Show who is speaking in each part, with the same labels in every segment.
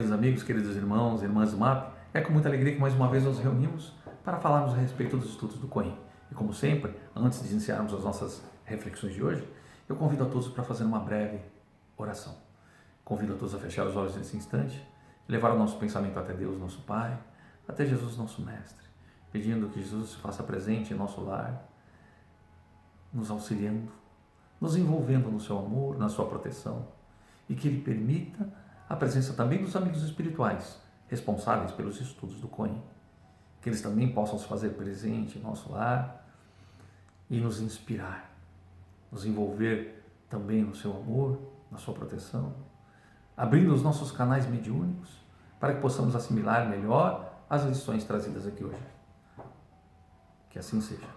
Speaker 1: Queridos amigos, queridos irmãos, irmãs do MAP, é com muita alegria que mais uma vez nos reunimos para falarmos a respeito dos estudos do Cohen. E como sempre, antes de iniciarmos as nossas reflexões de hoje, eu convido a todos para fazer uma breve oração. Convido a todos a fechar os olhos nesse instante, levar o nosso pensamento até Deus, nosso Pai, até Jesus, nosso Mestre, pedindo que Jesus se faça presente em nosso lar, nos auxiliando, nos envolvendo no seu amor, na sua proteção, e que Ele permita a presença também dos amigos espirituais responsáveis pelos estudos do Cohen, que eles também possam se fazer presente em nosso lar e nos inspirar, nos envolver também no seu amor, na sua proteção, abrindo os nossos canais mediúnicos para que possamos assimilar melhor as lições trazidas aqui hoje. Que assim seja.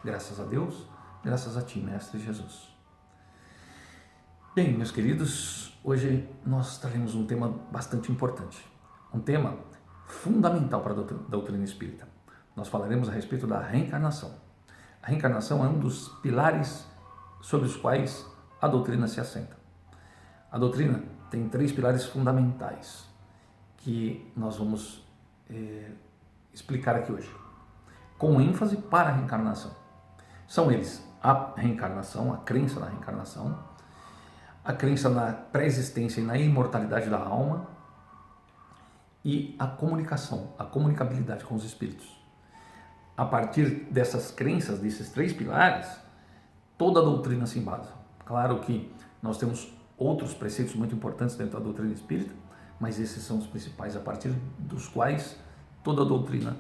Speaker 1: Graças a Deus, graças a Ti, Mestre Jesus. Bem, meus queridos, hoje nós traremos um tema bastante importante, um tema fundamental para a doutrina espírita. Nós falaremos a respeito da reencarnação. A reencarnação é um dos pilares sobre os quais a doutrina se assenta. A doutrina tem 3 pilares fundamentais que nós vamos explicar aqui hoje, com ênfase para a reencarnação. São eles a reencarnação, a crença na reencarnação, a crença na pré-existência e na imortalidade da alma e a comunicação, a comunicabilidade com os espíritos. A partir dessas crenças, desses 3 pilares, toda a doutrina se embasa. Claro que nós temos outros preceitos muito importantes dentro da doutrina espírita, mas esses são os principais, a partir dos quais toda a doutrina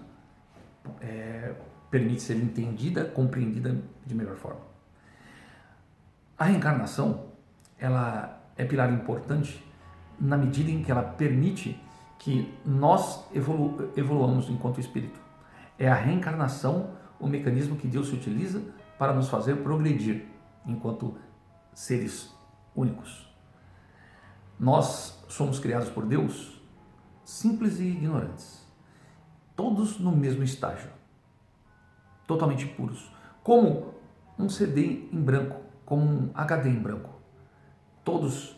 Speaker 1: permite ser entendida, compreendida de melhor forma. A reencarnação, ela é pilar importante na medida em que ela permite que nós evoluamos enquanto espírito. É a reencarnação o mecanismo que Deus se utiliza para nos fazer progredir enquanto seres únicos. Nós somos criados por Deus simples e ignorantes, todos no mesmo estágio, totalmente puros, como um CD em branco, como um HD em branco. Todos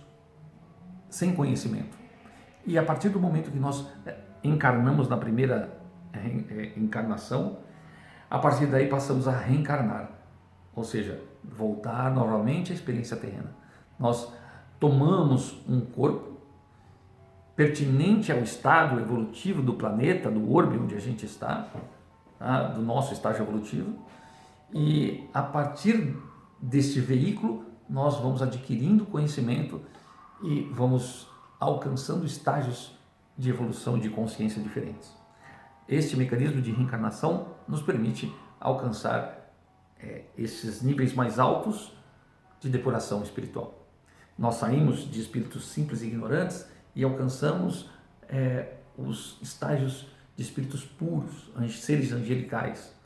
Speaker 1: sem conhecimento. E a partir do momento que nós encarnamos na primeira encarnação, a partir daí passamos a reencarnar, ou seja, voltar novamente à experiência terrena. Nós tomamos um corpo pertinente ao estado evolutivo do planeta, do orbe onde a gente está, tá? Do nosso estágio evolutivo, e a partir deste veículo nós vamos adquirindo conhecimento e vamos alcançando estágios de evolução e de consciência diferentes. Este mecanismo de reencarnação nos permite alcançar esses níveis mais altos de depuração espiritual. Nós saímos de espíritos simples e ignorantes e alcançamos os estágios de espíritos puros, seres angelicais.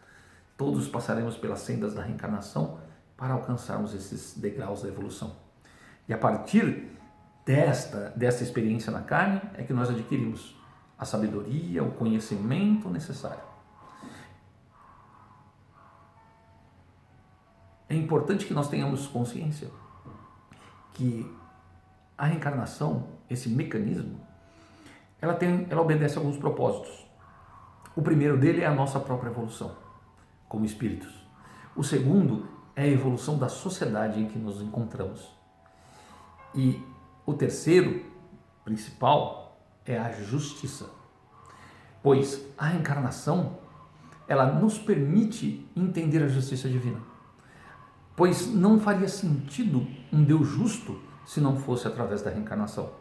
Speaker 1: Todos passaremos pelas sendas da reencarnação para alcançarmos esses degraus da evolução. E a partir desta experiência na carne é que nós adquirimos a sabedoria, o conhecimento necessário. É importante que nós tenhamos consciência que a reencarnação, esse mecanismo, ela obedece a alguns propósitos. O primeiro dele é a nossa própria evolução, como espíritos. O segundo é a evolução da sociedade em que nos encontramos. E o terceiro, principal, é a justiça. Pois a reencarnação, ela nos permite entender a justiça divina. Pois não faria sentido um Deus justo se não fosse através da reencarnação.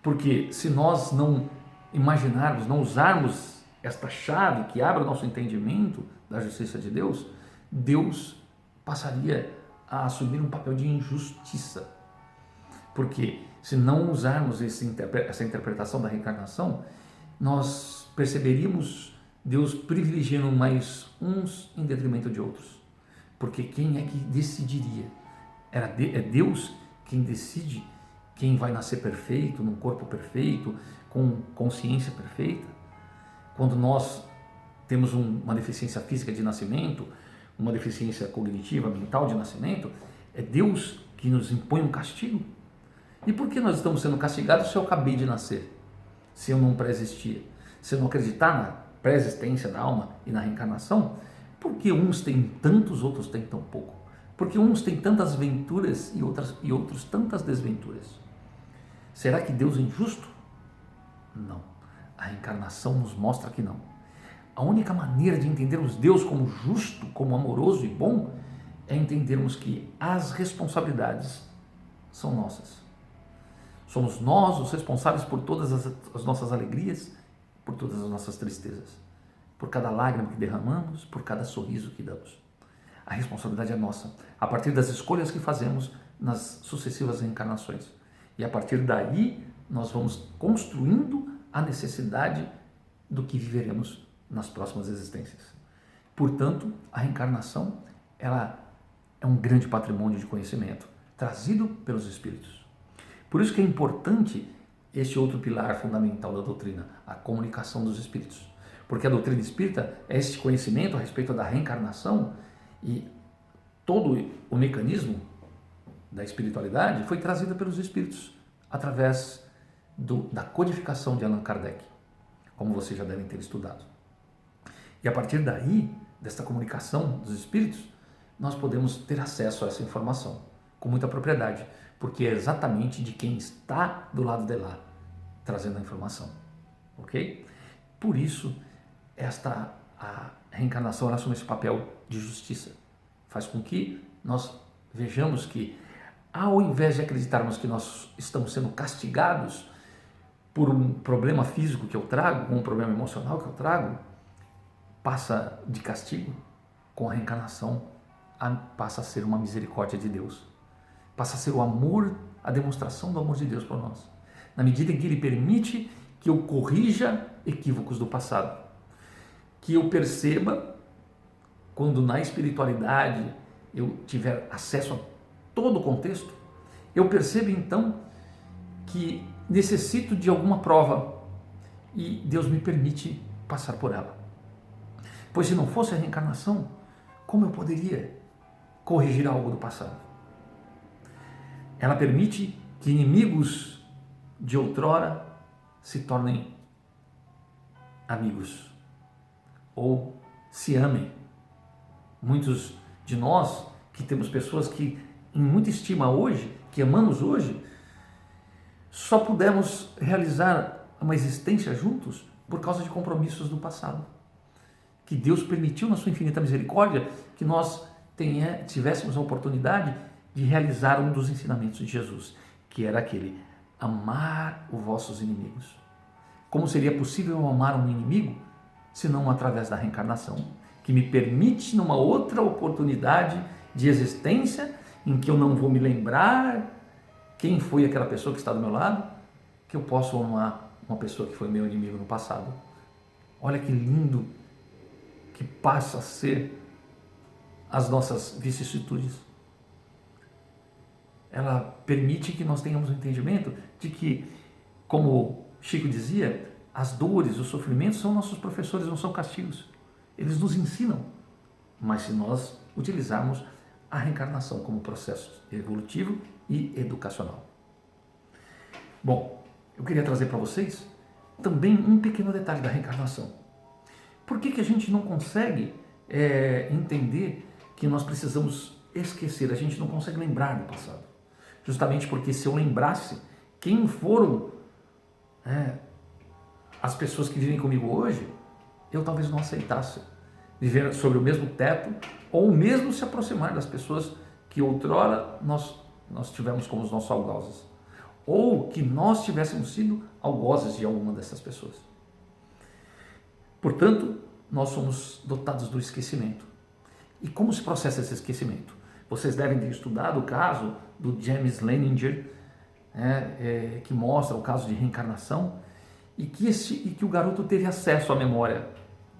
Speaker 1: Porque se nós não imaginarmos, não usarmos esta chave que abre o nosso entendimento da justiça de Deus, Deus passaria a assumir um papel de injustiça. Porque se não usarmos essa interpretação da reencarnação, nós perceberíamos Deus privilegiando mais uns em detrimento de outros. Porque quem é que decidiria? É Deus quem decide quem vai nascer perfeito, num corpo perfeito, com consciência perfeita. Quando nós temos uma deficiência física de nascimento, uma deficiência cognitiva, mental de nascimento, é Deus que nos impõe um castigo. E por que nós estamos sendo castigados se eu acabei de nascer? se eu não pré-existia? Se eu não acreditar na pré-existência da alma e na reencarnação, por que uns têm tantos, outros têm tão pouco? Porque uns têm tantas venturas e outros tantas desventuras? Será que Deus é injusto? Não. A reencarnação nos mostra que não. A única maneira de entendermos Deus como justo, como amoroso e bom, é entendermos que as responsabilidades são nossas. Somos nós os responsáveis por todas as nossas alegrias, por todas as nossas tristezas, por cada lágrima que derramamos, por cada sorriso que damos. A responsabilidade é nossa, a partir das escolhas que fazemos nas sucessivas reencarnações. E a partir daí, nós vamos construindo a necessidade do que viveremos nas próximas existências. Portanto, a reencarnação, ela é um grande patrimônio de conhecimento, trazido pelos espíritos. Por isso que é importante este outro pilar fundamental da doutrina, a comunicação dos espíritos. Porque a doutrina espírita é este conhecimento a respeito da reencarnação, e todo o mecanismo da espiritualidade foi trazido pelos espíritos através da codificação de Allan Kardec, como vocês já devem ter estudado. E a partir daí, desta comunicação dos espíritos, nós podemos ter acesso a essa informação com muita propriedade, porque é exatamente de quem está do lado de lá trazendo a informação, ok? Por isso, a reencarnação assume esse papel de justiça. Faz com que nós vejamos que, ao invés de acreditarmos que nós estamos sendo castigados por um problema físico que eu trago, um problema emocional que eu trago, passa de castigo, com a reencarnação, passa a ser uma misericórdia de Deus. Passa a ser o amor, a demonstração do amor de Deus por nós. Na medida em que Ele permite que eu corrija equívocos do passado. Que eu perceba, quando na espiritualidade eu tiver acesso a todo o contexto, eu percebo então que necessito de alguma prova e Deus me permite passar por ela. Pois se não fosse a reencarnação, como eu poderia corrigir algo do passado? Ela permite que inimigos de outrora se tornem amigos ou se amem. Muitos de nós que temos pessoas que em muita estima hoje, que amamos hoje, só pudemos realizar uma existência juntos por causa de compromissos do passado. Que Deus permitiu na sua infinita misericórdia que nós tivéssemos a oportunidade de realizar um dos ensinamentos de Jesus, que era aquele: amar os vossos inimigos. Como seria possível eu amar um inimigo se não através da reencarnação, que me permite numa outra oportunidade de existência em que eu não vou me lembrar quem foi aquela pessoa que está do meu lado, que eu posso amar uma pessoa que foi meu inimigo no passado. Olha que lindo que passa a ser as nossas vicissitudes. Ela permite que nós tenhamos um entendimento de que, como Chico dizia, as dores, os sofrimentos são nossos professores, não são castigos. Eles nos ensinam, mas se nós utilizarmos a reencarnação como processo evolutivo e educacional. Bom, eu queria trazer para vocês também um pequeno detalhe da reencarnação. Por que a gente não consegue entender que nós precisamos esquecer, a gente não consegue lembrar do passado? Justamente porque se eu lembrasse quem foram as pessoas que vivem comigo hoje, eu talvez não aceitasse viver sobre o mesmo teto, ou mesmo se aproximar das pessoas que outrora nós tivemos como os nossos algozes, ou que nós tivéssemos sido algozes de alguma dessas pessoas. Portanto, nós somos dotados do esquecimento. E como se processa esse esquecimento? Vocês devem ter estudado o caso do James Leininger, que mostra o caso de reencarnação, e que o garoto teve acesso à memória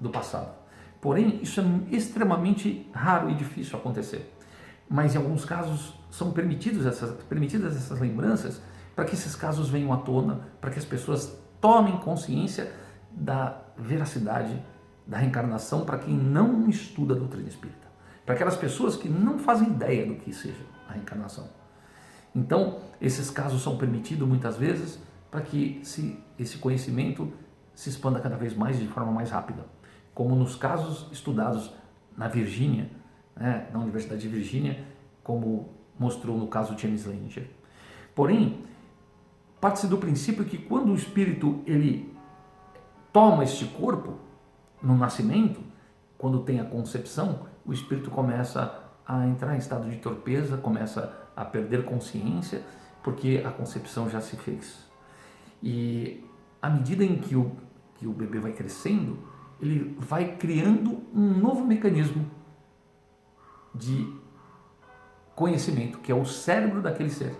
Speaker 1: do passado. Porém, isso é extremamente raro e difícil acontecer. Mas em alguns casos são permitidas essas lembranças para que esses casos venham à tona, para que as pessoas tomem consciência da veracidade da reencarnação para quem não estuda a doutrina espírita, para aquelas pessoas que não fazem ideia do que seja a reencarnação. Então, esses casos são permitidos muitas vezes para que esse conhecimento se expanda cada vez mais de forma mais rápida. Como nos casos estudados na Virgínia, né, na Universidade de Virgínia, como mostrou no caso de James Langer. Porém, parte-se do princípio que quando o espírito ele toma este corpo no nascimento, quando tem a concepção, o espírito começa a entrar em estado de torpeza, começa a perder consciência, porque a concepção já se fez. E à medida em que o bebê vai crescendo, ele vai criando um novo mecanismo de conhecimento, que é o cérebro daquele ser.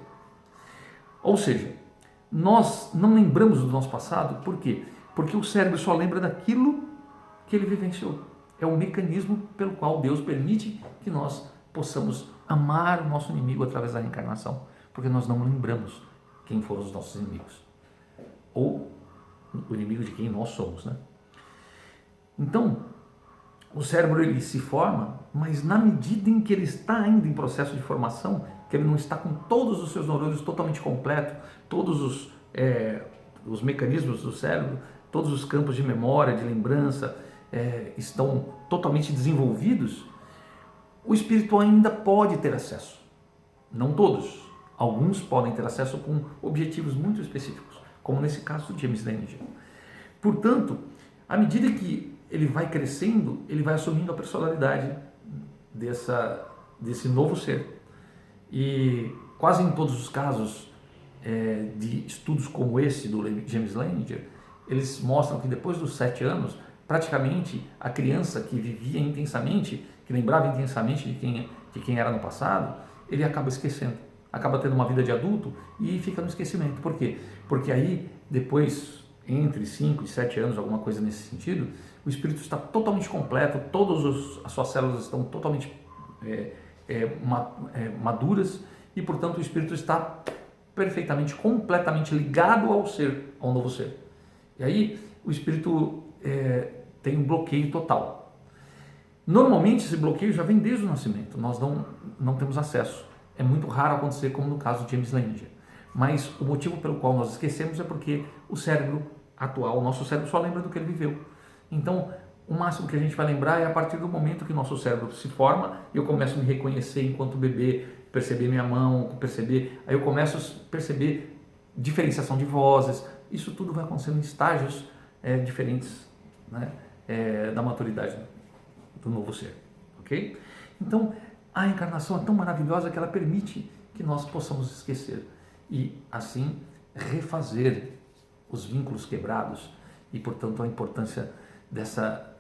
Speaker 1: Ou seja, nós não lembramos do nosso passado, por quê? Porque o cérebro só lembra daquilo que ele vivenciou. É o mecanismo pelo qual Deus permite que nós possamos amar o nosso inimigo através da reencarnação, porque nós não lembramos quem foram os nossos inimigos, ou o inimigo de quem nós somos, né? Então, o cérebro ele se forma, mas na medida em que ele está ainda em processo de formação, que ele não está com todos os seus neurônios totalmente completos, todos os mecanismos do cérebro, todos os campos de memória, de lembrança estão totalmente desenvolvidos, o espírito ainda pode ter acesso. Não todos. Alguns podem ter acesso com objetivos muito específicos, como nesse caso do James Langer. Portanto, à medida que ele vai crescendo, ele vai assumindo a personalidade desse novo ser. E quase em todos os casos de estudos como esse do James Langer, eles mostram que depois dos 7 anos, praticamente a criança que vivia intensamente, que lembrava intensamente de quem era no passado, ele acaba esquecendo, acaba tendo uma vida de adulto e fica no esquecimento. Por quê? Porque aí, depois, entre 5 e 7 anos, alguma coisa nesse sentido, o espírito está totalmente completo, todas as suas células estão totalmente maduras e, portanto, o espírito está perfeitamente, completamente ligado ao ser, ao novo ser. E aí o espírito tem um bloqueio total. Normalmente esse bloqueio já vem desde o nascimento, nós não temos acesso. É muito raro acontecer como no caso de James Langer. Mas o motivo pelo qual nós esquecemos é porque o cérebro atual, o nosso cérebro só lembra do que ele viveu. Então, o máximo que a gente vai lembrar é a partir do momento que o nosso cérebro se forma e eu começo a me reconhecer enquanto bebê, perceber minha mão, aí eu começo a perceber diferenciação de vozes. Isso tudo vai acontecendo em estágios diferentes, né, da maturidade do novo ser, ok? Então, a encarnação é tão maravilhosa que ela permite que nós possamos esquecer e, assim, refazer os vínculos quebrados e, portanto, a importância dessa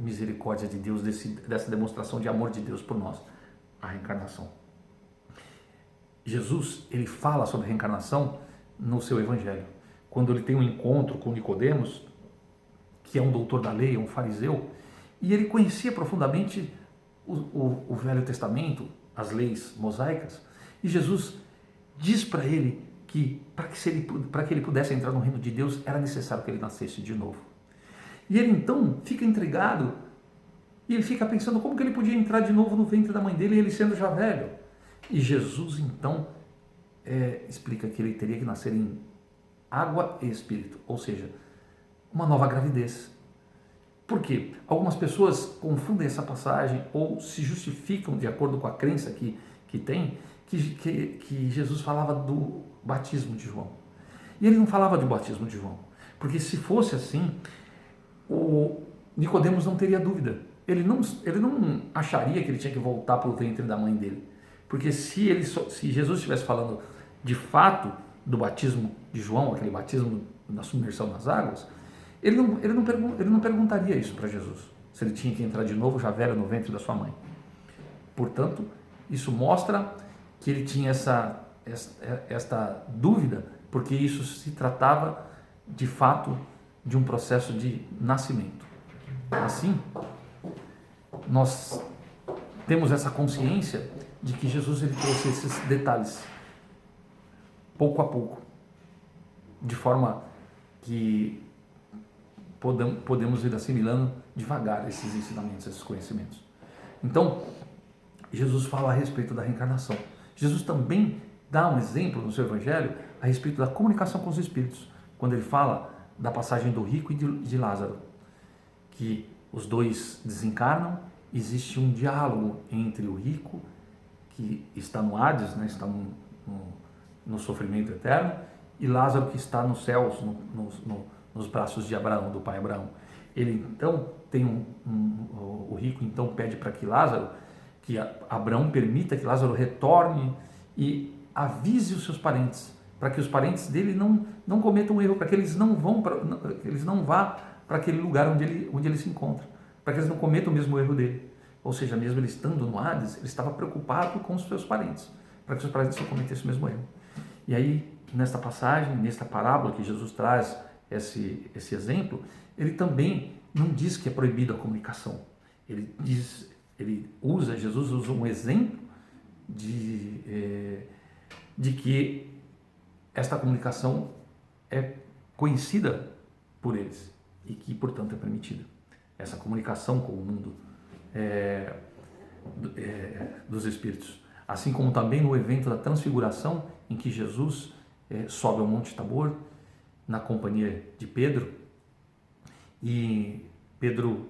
Speaker 1: misericórdia de Deus, dessa demonstração de amor de Deus por nós, a reencarnação. Jesus, ele fala sobre a reencarnação no seu evangelho. Quando ele tem um encontro com Nicodemos, que é um doutor da lei, um fariseu, e ele conhecia profundamente o Velho Testamento, as leis mosaicas, e Jesus diz para ele que para que ele pudesse entrar no reino de Deus era necessário que ele nascesse de novo. E ele então fica intrigado e ele fica pensando como que ele podia entrar de novo no ventre da mãe dele, ele sendo já velho. E Jesus então explica que ele teria que nascer em água e espírito, ou seja, uma nova gravidez. Por quê? Algumas pessoas confundem essa passagem ou se justificam de acordo com a crença que tem, que Jesus falava do batismo de João. E ele não falava do batismo de João, porque se fosse assim, o Nicodemos não teria dúvida. Ele não acharia que ele tinha que voltar para o ventre da mãe dele, porque se Jesus estivesse falando de fato do batismo de João, aquele batismo da submersão nas águas, ele não perguntaria isso para Jesus, se ele tinha que entrar de novo já velho no ventre da sua mãe. Portanto, isso mostra que ele tinha esta dúvida, porque isso se tratava de fato de um processo de nascimento. Assim, nós temos essa consciência de que Jesus ele trouxe esses detalhes pouco a pouco, de forma que podemos ir assimilando devagar esses ensinamentos, esses conhecimentos. Então, Jesus fala a respeito da reencarnação. Jesus também dá um exemplo no seu evangelho a a respeito da comunicação com os espíritos, quando ele fala da passagem do rico e de Lázaro, que os dois desencarnam, existe um diálogo entre o rico, que está no Hades, né, está no sofrimento eterno, e Lázaro, que está nos céus, nos braços de Abraão, do pai Abraão. Ele então o rico então pede para que Lázaro, que Abraão permita que Lázaro retorne e avise os seus parentes, para que os parentes dele não cometam um erro, para que eles não vá para aquele lugar onde ele se encontra, para que eles não cometam o mesmo erro dele. Ou seja, mesmo ele estando no Hades, ele estava preocupado com os seus parentes, para que os seus parentes não cometessem o mesmo erro. E aí, nesta passagem, nesta parábola que Jesus traz esse exemplo, ele também não diz que é proibida a comunicação. Jesus usa um exemplo de que esta comunicação é conhecida por eles e que, portanto, é permitida. Essa comunicação com o mundo dos espíritos. Assim como também no evento da transfiguração, em que Jesus sobe ao Monte Tabor, na companhia de Pedro, e Pedro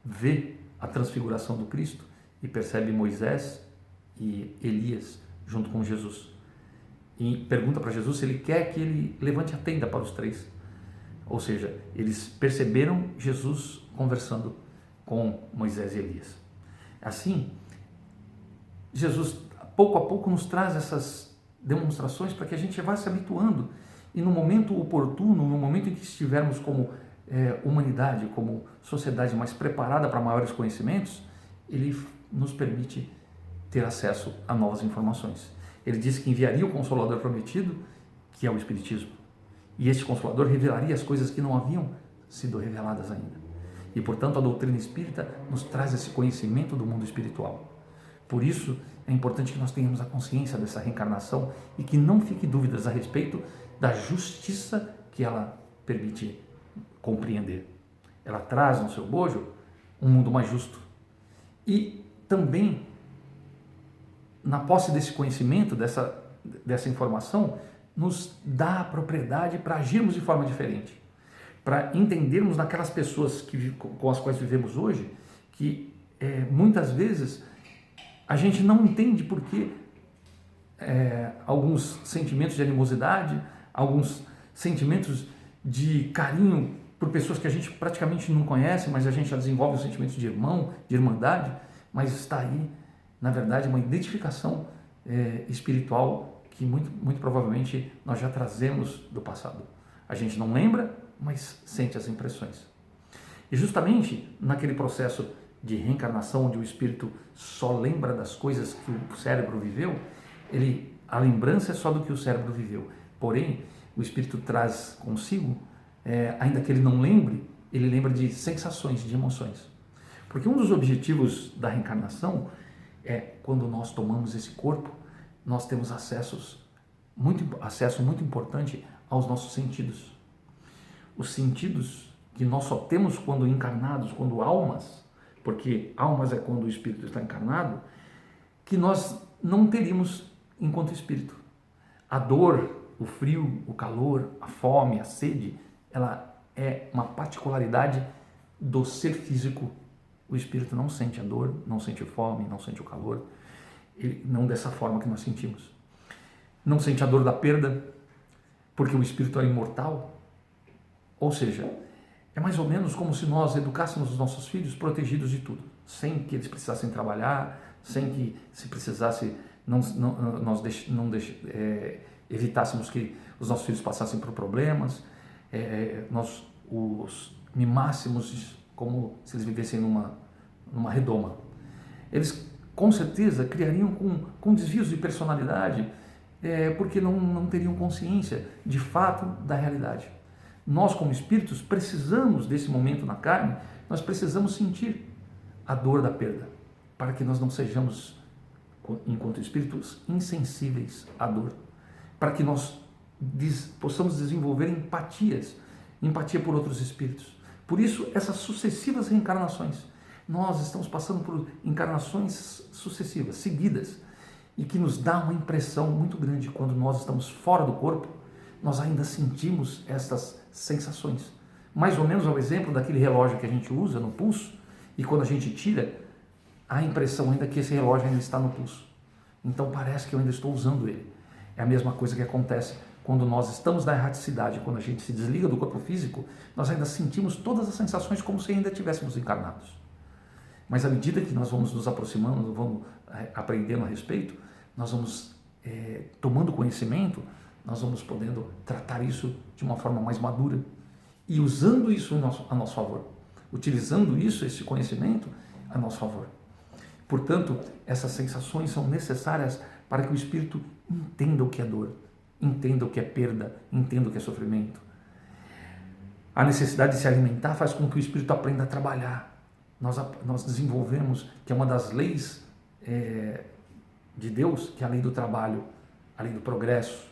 Speaker 1: vê a transfiguração do Cristo e percebe Moisés e Elias junto com Jesus. E pergunta para Jesus se ele quer que ele levante a tenda para os três. Ou seja, eles perceberam Jesus conversando com Moisés e Elias. Assim, Jesus, pouco a pouco, nos traz essas demonstrações para que a gente vá se habituando e no momento oportuno, no momento em que estivermos como humanidade, como sociedade mais preparada para maiores conhecimentos, ele nos permite ter acesso a novas informações. Ele disse que enviaria o Consolador prometido, que é o Espiritismo, e este Consolador revelaria as coisas que não haviam sido reveladas ainda. E, portanto, a doutrina espírita nos traz esse conhecimento do mundo espiritual. Por isso, é importante que nós tenhamos a consciência dessa reencarnação e que não fique dúvidas a respeito da justiça que ela permite compreender. Ela traz no seu bojo um mundo mais justo. E também, na posse desse conhecimento, dessa informação, nos dá a propriedade para agirmos de forma diferente, para entendermos naquelas pessoas com as quais vivemos hoje, que muitas vezes a gente não entende por que alguns sentimentos de animosidade, alguns sentimentos de carinho por pessoas que a gente praticamente não conhece, mas a gente já desenvolve um sentimento de irmão, de irmandade, mas está aí, na verdade, uma identificação espiritual que muito provavelmente nós já trazemos do passado. A gente não lembra, mas sente as impressões. E justamente naquele processo de reencarnação, onde o espírito só lembra das coisas que o cérebro viveu, a lembrança é só do que o cérebro viveu. Porém, o espírito traz consigo, ainda que ele não lembre, ele lembra de sensações, de emoções. Porque um dos objetivos da reencarnação é, quando nós tomamos esse corpo, nós temos acesso muito importante aos nossos sentidos. Os sentidos que nós só temos quando encarnados, quando almas, porque almas é quando o espírito está encarnado, que nós não teríamos enquanto espírito. A dor, o frio, o calor, a fome, a sede, ela é uma particularidade do ser físico. O espírito não sente a dor, não sente a fome, não sente o calor, não dessa forma que nós sentimos. Não sente a dor da perda, porque o espírito é imortal. Ou seja, é mais ou menos como se nós educássemos os nossos filhos protegidos de tudo, sem que eles precisassem trabalhar, sem que se precisasse, evitássemos que os nossos filhos passassem por problemas, nós os mimássemos como se eles vivessem numa redoma. Eles com certeza criariam com desvios de personalidade, porque não teriam consciência de fato da realidade. Nós, como espíritos, precisamos desse momento na carne, nós precisamos sentir a dor da perda, para que nós não sejamos, enquanto espíritos, insensíveis à dor, para que nós possamos desenvolver empatia por outros espíritos. Por isso, essas sucessivas reencarnações, nós estamos passando por encarnações sucessivas, seguidas, e que nos dá uma impressão muito grande quando nós estamos fora do corpo, nós ainda sentimos essas sensações. Mais ou menos é o exemplo daquele relógio que a gente usa no pulso, e quando a gente tira, a impressão ainda que esse relógio ainda está no pulso. Então parece que eu ainda estou usando ele. É a mesma coisa que acontece quando nós estamos na erraticidade, quando a gente se desliga do corpo físico, nós ainda sentimos todas as sensações como se ainda estivéssemos encarnados. Mas à medida que nós vamos nos aproximando, vamos aprendendo a respeito, nós vamos tomando conhecimento, nós vamos podendo tratar isso de uma forma mais madura e usando isso a nosso favor, utilizando isso, esse conhecimento, a nosso favor. Portanto, essas sensações são necessárias para que o espírito entenda o que é dor, entenda o que é perda, entenda o que é sofrimento. A necessidade de se alimentar faz com que o espírito aprenda a trabalhar. Nós desenvolvemos, que é uma das leis de Deus, que é a lei do trabalho, a lei do progresso.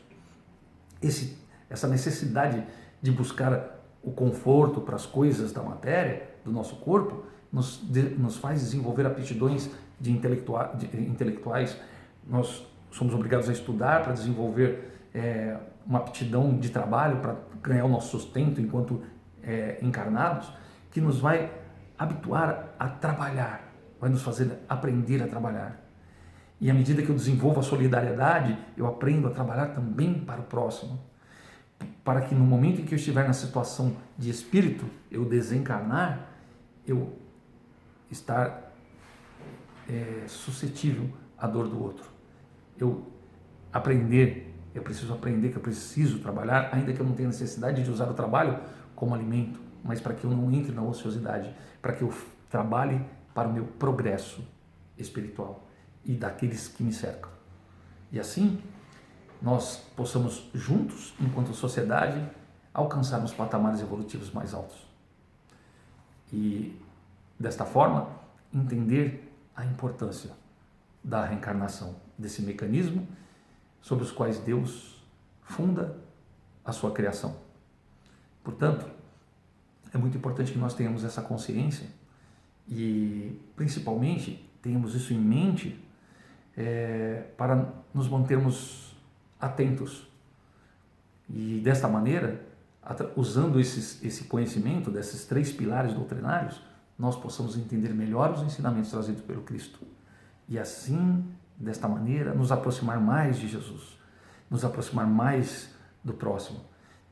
Speaker 1: Essa necessidade de buscar o conforto para as coisas da matéria, do nosso corpo, nos faz desenvolver aptidões intelectuais. Nós somos obrigados a estudar para desenvolver uma aptidão de trabalho, para ganhar o nosso sustento enquanto encarnados, que nos vai habituar a trabalhar, vai nos fazer aprender a trabalhar. E à medida que eu desenvolvo a solidariedade, eu aprendo a trabalhar também para o próximo, para que no momento em que eu estiver na situação de espírito, eu desencarnar, eu estar suscetível à dor do outro. Eu preciso aprender que eu preciso trabalhar, ainda que eu não tenha necessidade de usar o trabalho como alimento, mas para que eu não entre na ociosidade, para que eu trabalhe para o meu progresso espiritual e daqueles que me cercam. E assim, nós possamos juntos, enquanto sociedade, alcançarmos patamares evolutivos mais altos. E, desta forma, entender a importância da reencarnação, desse mecanismo sobre os quais Deus funda a sua criação. Portanto, é muito importante que nós tenhamos essa consciência e, principalmente, tenhamos isso em mente para nos mantermos atentos. E, desta maneira, usando esse conhecimento desses 3 pilares doutrinários, nós possamos entender melhor os ensinamentos trazidos pelo Cristo. E assim, desta maneira, nos aproximar mais de Jesus, nos aproximar mais do próximo,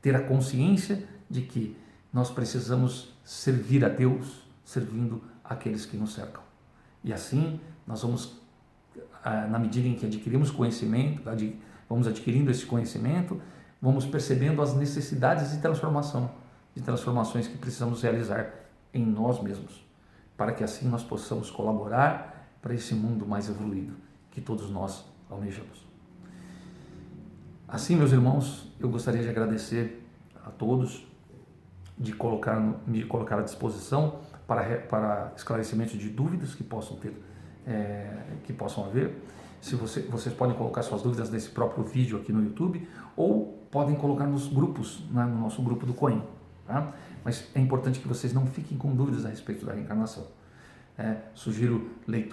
Speaker 1: ter a consciência de que nós precisamos servir a Deus, servindo aqueles que nos cercam. E assim, nós vamos, na medida em que adquirimos conhecimento, vamos adquirindo esse conhecimento, vamos percebendo as necessidades de transformações que precisamos realizar em nós mesmos, para que assim nós possamos colaborar para esse mundo mais evoluído que todos nós almejamos. Assim, meus irmãos, eu gostaria de agradecer a todos, de me colocar à disposição para esclarecimento de dúvidas que possam haver. Se vocês podem colocar suas dúvidas nesse próprio vídeo aqui no YouTube, ou podem colocar nos grupos, no nosso grupo do COEM, tá? Mas é importante que vocês não fiquem com dúvidas a respeito da reencarnação. Sugiro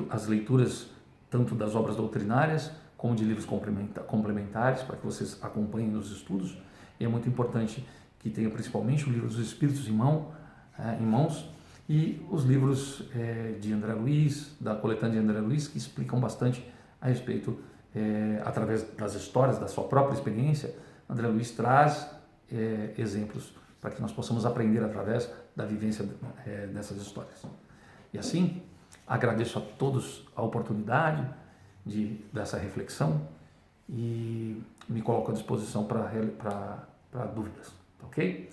Speaker 1: as leituras tanto das obras doutrinárias como de livros complementares, para que vocês acompanhem nos estudos. E é muito importante que tenha principalmente o livro dos Espíritos em mãos, e os livros de André Luiz, da coletânea de André Luiz, que explicam bastante a respeito, através das histórias, da sua própria experiência. André Luiz traz exemplos para que nós possamos aprender através da vivência dessas histórias. E assim, agradeço a todos a oportunidade dessa reflexão e me coloco à disposição para dúvidas, ok?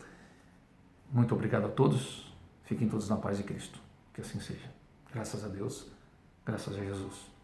Speaker 1: Muito obrigado a todos, fiquem todos na paz de Cristo, que assim seja. Graças a Deus, graças a Jesus.